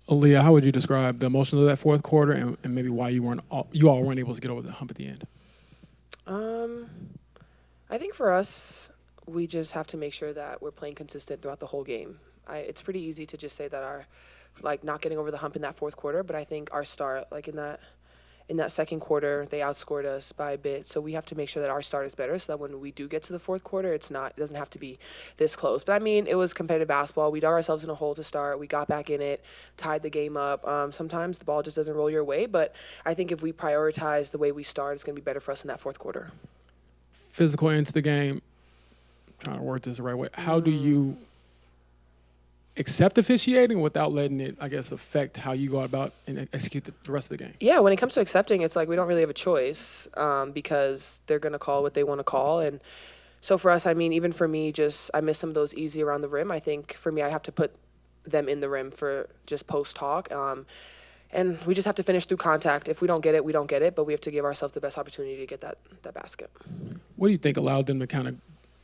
Aliyah, how would you describe the emotions of that fourth quarter and maybe why you all weren't able to get over the hump at the end? Um, I think for us, we just have to make sure that we're playing consistent throughout the whole game. It's pretty easy to just say that our like not getting over the hump in that fourth quarter, but I think our start like in that second quarter they outscored us by a bit. So we have to make sure that our start is better so that when we do get to the fourth quarter, it doesn't have to be this close. But I mean, it was competitive basketball. We dug ourselves in a hole to start. We got back in it, tied the game up. Sometimes the ball just doesn't roll your way, but I think if we prioritize the way we start, it's going to be better for us in that fourth quarter. Physical into the game. I'm trying to word this the right way. How do you accept officiating without letting it, I guess, affect how you go about and execute the rest of the game? Yeah, when it comes to accepting, it's like we don't really have a choice because they're going to call what they want to call. And so for us, I mean, even for me, just I miss some of those easy around the rim. I think for me, I have to put them in the rim for just post talk. And we just have to finish through contact. If we don't get it, we don't get it. But we have to give ourselves the best opportunity to get that basket. What do you think allowed them to kind of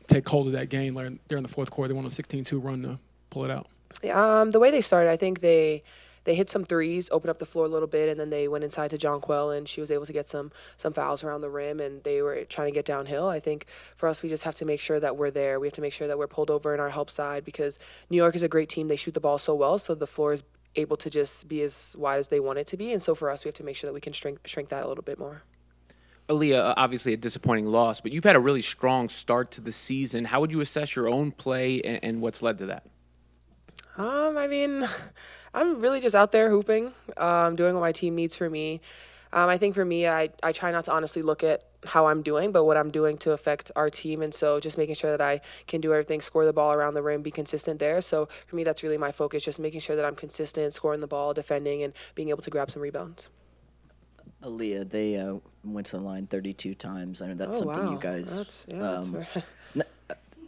take hold of that game during the fourth quarter? They won a 16-2 run to pull it out. The way they started, I think they hit some threes, opened up the floor a little bit, and then they went inside to Jonquel, and she was able to get some fouls around the rim, and they were trying to get downhill. I think for us, we just have to make sure that we're there. We have to make sure that we're pulled over in our help side because New York is a great team. They shoot the ball so well, so the floor is able to just be as wide as they want it to be. And so for us, we have to make sure that we can shrink that a little bit more. Aliyah, obviously a disappointing loss, but you've had a really strong start to the season. How would you assess your own play and what's led to that? I mean, I'm really just out there hooping, doing what my team needs for me. I think for me, I try not to honestly look at how I'm doing, but what I'm doing to affect our team. And so just making sure that I can do everything, score the ball around the rim, be consistent there. So for me, that's really my focus, just making sure that I'm consistent, scoring the ball, defending, and being able to grab some rebounds. Aaliyah, they went to the line 32 times. I know that's Oh, something wow. you guys. That's fair.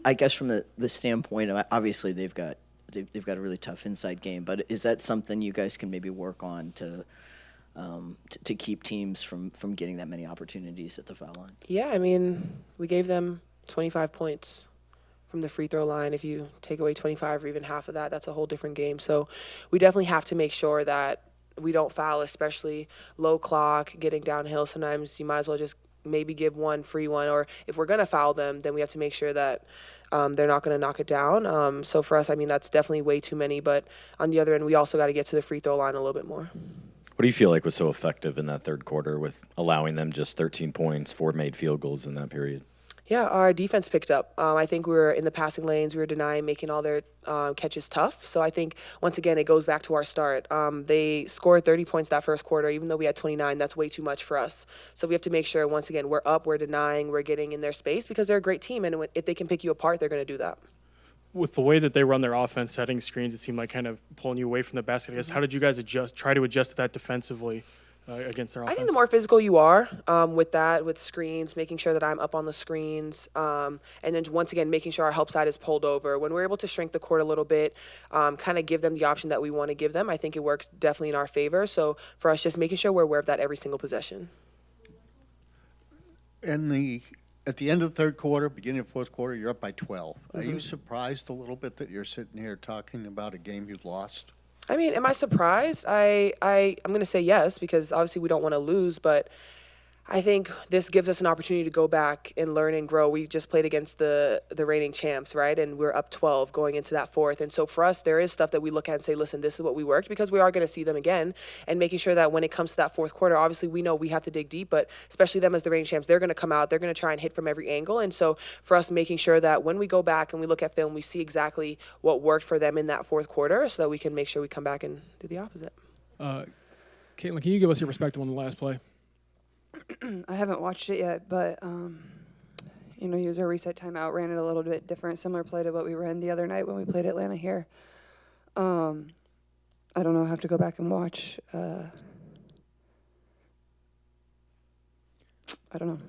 I guess from the standpoint of obviously they've got a really tough inside game, but is that something you guys can maybe work on to keep teams from getting that many opportunities at the foul line? Yeah, I mean, we gave them 25 points from the free throw line. If you take away 25 or even half of that, that's a whole different game. So we definitely have to make sure that we don't foul, especially low clock, getting downhill. Sometimes you might as well just maybe give one free one, or if we're going to foul them, then we have to make sure that they're not going to knock it down. So for us, I mean, that's definitely way too many. But on the other end, we also got to get to the free throw line a little bit more. What do you feel like was so effective in that third quarter with allowing them just 13 points, 4 made field goals in that period? Yeah, our defense picked up. I think we were in the passing lanes. We were denying making all their catches tough. So I think, once again, it goes back to our start. They scored 30 points that first quarter. Even though we had 29, that's way too much for us. So we have to make sure, once again, we're up, we're denying, we're getting in their space because they're a great team. And if they can pick you apart, they're going to do that. With the way that they run their offense, setting screens, it seemed like kind of pulling you away from the basket. I guess, how did you guys try to adjust to that defensively against their offense? I think the more physical you are with screens, making sure that I'm up on the screens, and then once again, making sure our help side is pulled over. When we're able to shrink the court a little bit, kind of give them the option that we want to give them, I think it works definitely in our favor. So for us, just making sure we're aware of that every single possession. At the end of the third quarter, beginning of fourth quarter, you're up by 12. Are you surprised a little bit that you're sitting here talking about a game you lost? I mean, am I surprised? I'm going to say yes because obviously we don't want to lose, but I think this gives us an opportunity to go back and learn and grow. We just played against the reigning champs, right? And we're up 12 going into that fourth. And so for us, there is stuff that we look at and say, listen, this is what we worked because we are going to see them again. And making sure that when it comes to that fourth quarter, obviously we know we have to dig deep, but especially them as the reigning champs, they're going to come out, they're going to try and hit from every angle. And so for us, making sure that when we go back and we look at film, we see exactly what worked for them in that fourth quarter so that we can make sure we come back and do the opposite. Caitlin, can you give us your perspective on the last play? I haven't watched it yet, but use our reset timeout, ran it a little bit different, similar play to what we ran the other night when we played Atlanta here. I don't know. I have to go back and watch. I don't know.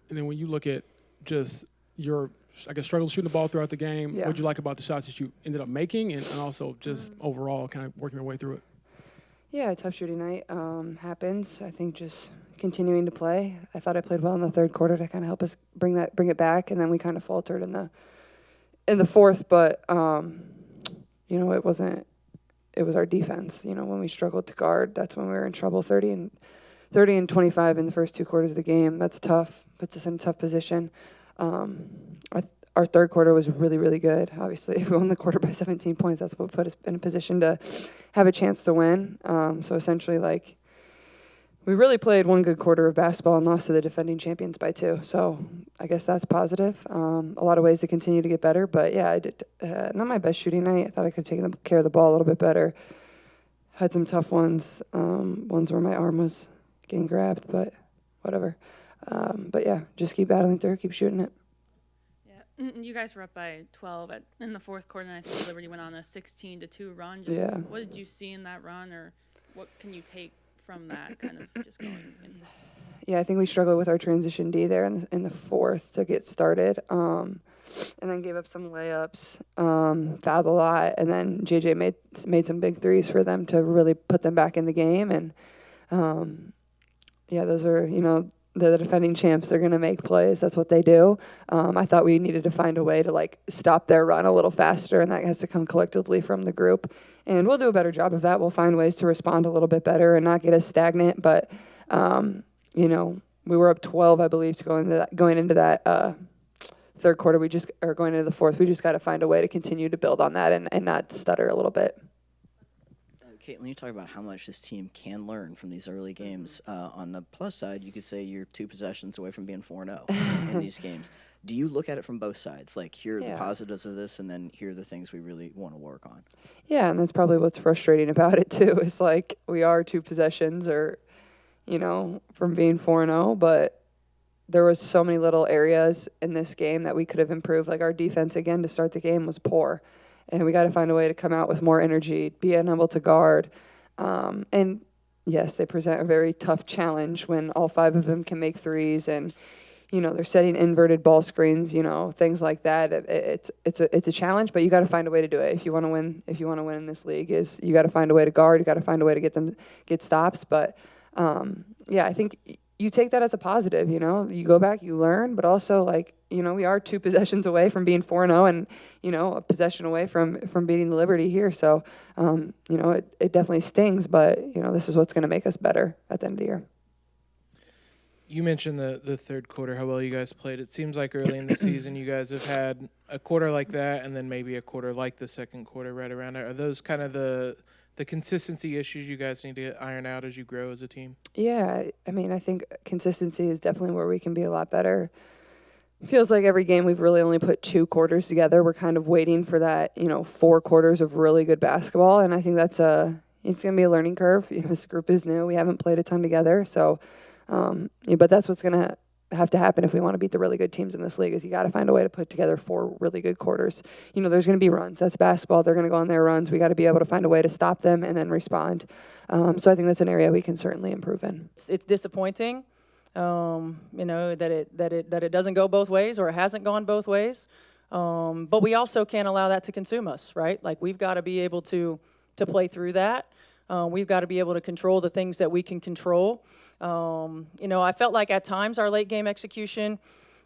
And then when you look at just your, I guess, struggles shooting the ball throughout the game, Yeah. what did you like about the shots that you ended up making and also just overall kind of working your way through it? Yeah, a tough shooting night happens. I think just continuing to play. I thought I played well in the third quarter to kind of help us bring it back, and then we kind of faltered in the fourth. But it it was our defense. You know, when we struggled to guard, that's when we were in trouble. 30 and 25 in the first 2 quarters of the game. That's tough. Puts us in a tough position. Our third quarter was really, really good. Obviously, if we won the quarter by 17 points, that's what put us in a position to have a chance to win. So essentially, like, we really played one good quarter of basketball and lost to the defending champions by 2. So I guess that's positive. A lot of ways to continue to get better. But, yeah, I did not my best shooting night. I thought I could take care of the ball a little bit better. Had some tough ones, ones where my arm was getting grabbed, but whatever. But, yeah, just keep battling through, keep shooting it. You guys were up by 12 in the fourth quarter, and I think Liberty went on a 16-2 run. What did you see in that run, or what can you take from that kind of just going into this? Yeah, I think we struggled with our transition D there in the fourth to get started, and then gave up some layups, fouled a lot, and then JJ made some big threes for them to really put them back in the game. And, yeah, those are, you know, the defending champs are going to make plays. That's what they do. I thought we needed to find a way to, like, stop their run a little faster, and that has to come collectively from the group. And we'll do a better job of that. We'll find ways to respond a little bit better and not get as stagnant. But, you know, we were up 12, I believe, to going into that third quarter. Going into the fourth. We just got to find a way to continue to build on that and not stutter a little bit. Caitlin, you talk about how much this team can learn from these early games. On the plus side, you could say you're 2 possessions away from being 4-0 in these games. Do you look at it from both sides? Like, here are the positives of this, and then here are the things we really want to work on. Yeah, and that's probably what's frustrating about it, too, is, like, we are 2 possessions or, you know, from being 4-0, but there was so many little areas in this game that we could have improved. Like, our defense, again, to start the game was poor. And we got to find a way to come out with more energy, being able to guard. And, yes, they present a very tough challenge when all 5 of them can make threes and, you know, they're setting inverted ball screens, you know, things like that. It's a challenge, but you got to find a way to do it. If you want to win in this league, you got to find a way to guard. You got to find a way to get stops. But, yeah, I think you take that as a positive, you know. You go back, you learn, but also, like, you know, we are 2 possessions away from being 4-0 and, you know, a possession away from beating the Liberty here. So, you know, it definitely stings, but, you know, this is what's going to make us better at the end of the year. You mentioned the third quarter, how well you guys played. It seems like early in the season you guys have had a quarter like that and then maybe a quarter like the second quarter right around there. Are those kind of the consistency issues you guys need to iron out as you grow as a team? Yeah, I mean, I think consistency is definitely where we can be a lot better. Feels like every game we've really only put 2 quarters together. We're kind of waiting for that, you know, 4 quarters of really good basketball, and I think it's going to be a learning curve. You know, this group is new. We haven't played a ton together, so yeah, but that's what's going to have to happen if we want to beat the really good teams in this league is you got to find a way to put together 4 really good quarters. You know, there's going to be runs. That's basketball. They're going to go on their runs. We got to be able to find a way to stop them and then respond. So I think that's an area we can certainly improve in. It's disappointing, you know, that it doesn't go both ways or it hasn't gone both ways. But we also can't allow that to consume us, right? Like, we've got to be able to play through that. We've got to be able to control the things that we can control. You know, I felt like at times our late game execution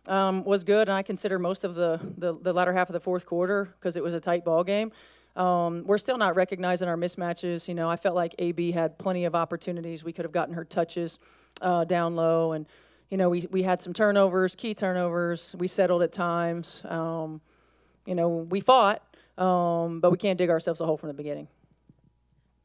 was good, and I consider most of the latter half of the fourth quarter because it was a tight ball game. We're still not recognizing our mismatches. You know, I felt like AB had plenty of opportunities. We could have gotten her touches down low, and you know, we had some turnovers, key turnovers. We settled at times. You know, we fought, but we can't dig ourselves a hole from the beginning.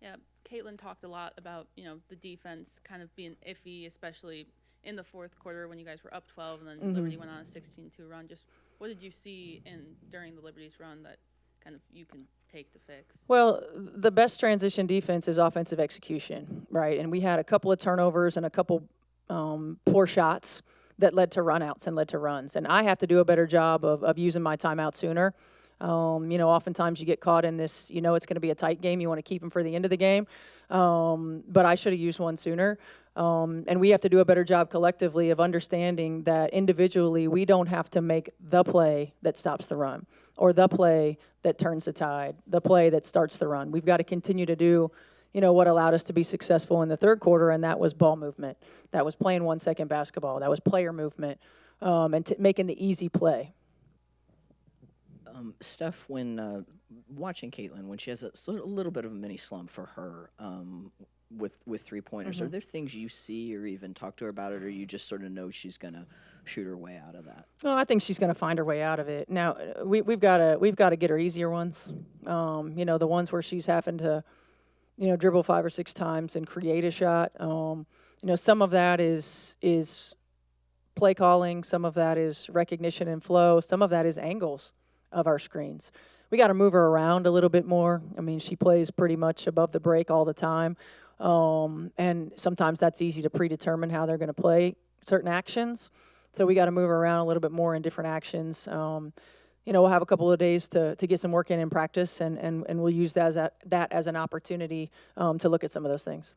Yeah, Caitlin talked a lot about, you know, the defense kind of being iffy, especially in the fourth quarter when you guys were up 12 and then Liberty went on a 16-2 run. Just what did you see during the Liberty's run that kind of you can take to fix? Well, the best transition defense is offensive execution, right? And we had a couple of turnovers and a couple poor shots that led to runouts and led to runs. And I have to do a better job of using my timeout sooner. You know, oftentimes you get caught in this, you know, it's going to be a tight game. You want to keep them for the end of the game. But I should have used one sooner. And we have to do a better job collectively of understanding that individually we don't have to make the play that stops the run or the play that turns the tide, the play that starts the run. We've got to continue to do, you know, what allowed us to be successful in the third quarter, and that was ball movement. That was playing 1-second basketball. That was player movement and making the easy play. Steph, when watching Caitlin when she has a little bit of a mini slump for her with 3-pointers. Are there things you see or even talk to her about it, or you just sort of know she's going to shoot her way out of that? Well, I think she's going to find her way out of it. Now, we've got to get her easier ones. The ones where she's having to, dribble 5 or 6 times and create a shot. Some of that is play calling. Some of that is recognition and flow. Some of that is angles of our screens. We got to move her around a little bit more. I mean, she plays pretty much above the break all the time. And sometimes that's easy to predetermine how they're going to play certain actions. So we got to move her around a little bit more in different actions. We'll have a couple of days to get some work in practice, and we'll use that as an opportunity to look at some of those things.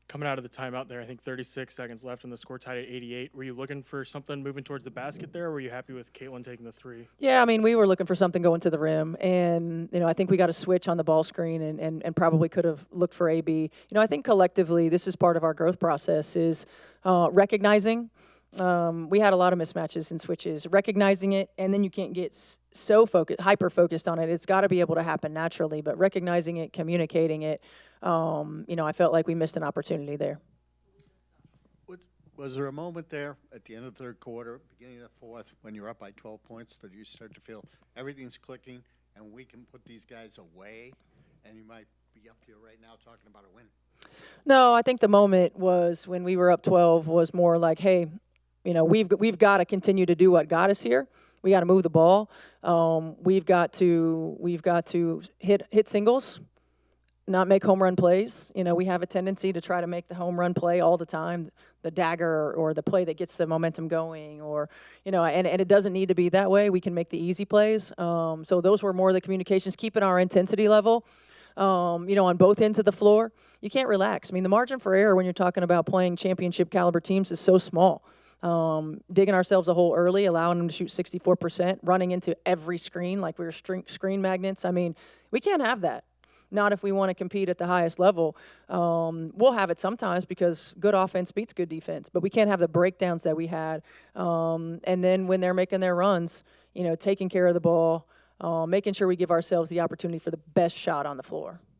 Coming out of the timeout there, I think 36 seconds left and the score tied at 88. Were you looking for something moving towards the basket there, or were you happy with Caitlin taking the 3? Yeah, I mean, we were looking for something going to the rim, and, I think we got a switch on the ball screen and probably could have looked for AB. I think collectively this is part of our growth process is recognizing. We had a lot of mismatches and switches, recognizing it, and then you can't get so hyper-focused on it. It's got to be able to happen naturally, but recognizing it, communicating it, I felt like we missed an opportunity there. Was there a moment there at the end of the third quarter, beginning of the fourth, when you're up by 12 points, that you start to feel everything's clicking and we can put these guys away, and you might be up here right now talking about a win? No, I think the moment was when we were up 12 was more like, hey, we've got to continue to do what got us here. We got to move the ball. We've got to hit singles, not make home run plays. We have a tendency to try to make the home run play all the time, the dagger or the play that gets the momentum going, or and it doesn't need to be that way. We can make the easy plays. So those were more of the communications, keeping our intensity level. On both ends of the floor. You can't relax. I mean, the margin for error when you're talking about playing championship caliber teams is so small. Digging ourselves a hole early, allowing them to shoot 64%, running into every screen like we were screen magnets. I mean, we can't have that. Not if we want to compete at the highest level. We'll have it sometimes because good offense beats good defense, but we can't have the breakdowns that we had. And then when they're making their runs, taking care of the ball, making sure we give ourselves the opportunity for the best shot on the floor.